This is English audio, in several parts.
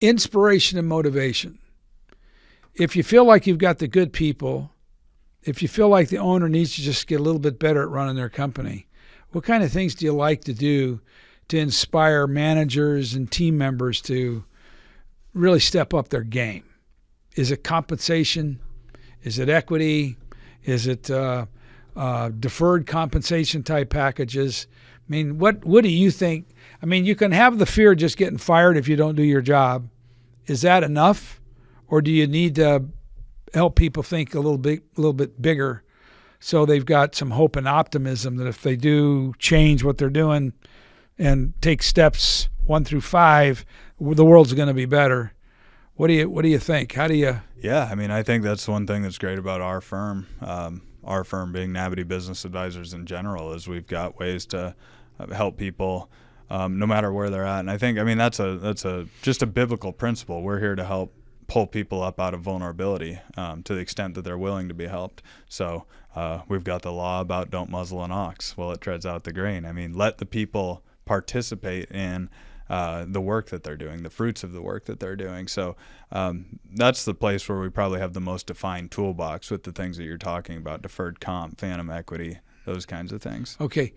inspiration and motivation. If you feel like you've got the good people, if you feel like the owner needs to just get a little bit better at running their company, what kind of things do you like to do to inspire managers and team members to really step up their game? Is it compensation? Is it equity? Is it deferred compensation type packages? I mean, what do you think? I mean, you can have the fear of just getting fired if you don't do your job. Is that enough? Or do you need to help people think a little bit bigger so they've got some hope and optimism that if they do change what they're doing and take steps 1 through 5, the world's going to be better? What do you think? How do you? Yeah, I mean, I think that's one thing that's great about our firm being Nabity Business Advisors in general, is we've got ways to help people no matter where they're at. And I think, I mean, that's just a biblical principle. We're here to help pull people up out of vulnerability to the extent that they're willing to be helped. So we've got the law about don't muzzle an ox while it treads out the grain. I mean, let the people participate in the work that they're doing, the fruits of the work that they're doing. So that's the place where we probably have the most defined toolbox with the things that you're talking about: deferred comp, phantom equity, those kinds of things. Okay.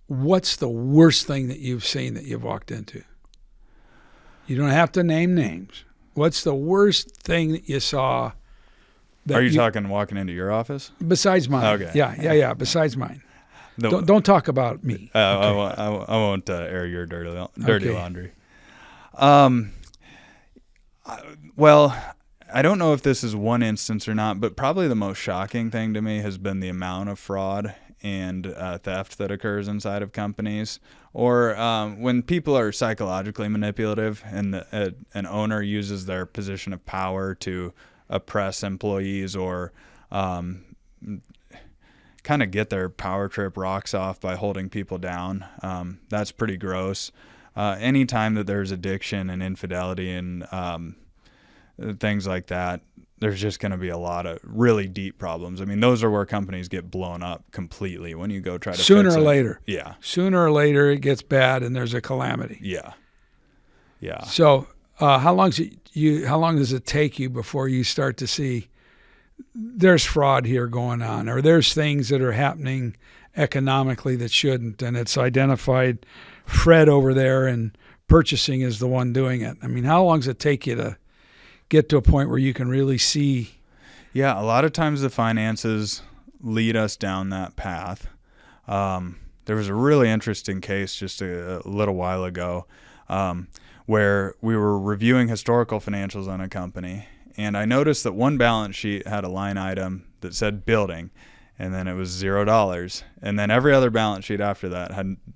What's the worst thing that you've seen that you've walked into? You don't have to name names. What's the worst thing that you saw? Are you talking walking into your office? Besides mine. Okay. Yeah. Besides mine. Don't talk about me. Okay. I won't air your dirty laundry. Well, I don't know if this is one instance or not, but probably the most shocking thing to me has been the amount of fraud and theft that occurs inside of companies, or when people are psychologically manipulative and an owner uses their position of power to oppress employees or kind of get their power trip rocks off by holding people down. That's pretty gross. Anytime that there's addiction and infidelity and things like that, there's just going to be a lot of really deep problems. I mean, those are where companies get blown up completely when you go try to sooner fix or it. later. Yeah. Sooner or later it gets bad and there's a calamity. Yeah. Yeah. So how long does it take you before you start to see there's fraud here going on, or there's things that are happening economically that shouldn't, and it's identified Fred over there and purchasing is the one doing it? I mean, how long does it take you to get to a point where you can really see? Yeah, a lot of times the finances lead us down that path. There was a really interesting case just a little while ago where we were reviewing historical financials on a company, and I noticed that one balance sheet had a line item that said building, and then it was $0. And then every other balance sheet after that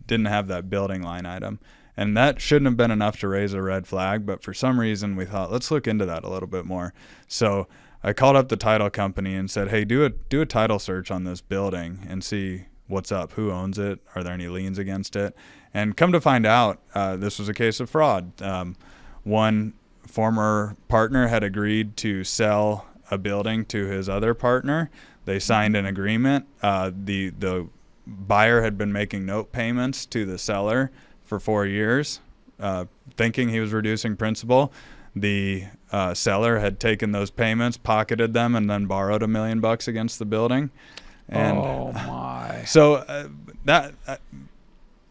didn't have that building line item. And that shouldn't have been enough to raise a red flag, but for some reason we thought, let's look into that a little bit more. So I called up the title company and said, hey, do a title search on this building and see what's up, who owns it, are there any liens against it? And come to find out, this was a case of fraud. One former partner had agreed to sell a building to his other partner. They signed an agreement. The buyer had been making note payments to the seller for 4 years, thinking he was reducing principal. The seller had taken those payments, pocketed them, and then borrowed $1 million against the building. And oh my! So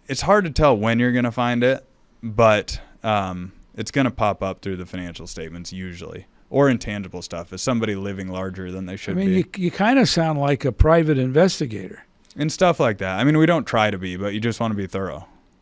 it's hard to tell when you're going to find it, but it's going to pop up through the financial statements usually, or intangible stuff. Is somebody living larger than they should be? I mean, you kind of sound like a private investigator. And stuff like that. I mean, we don't try to be, but you just want to be thorough.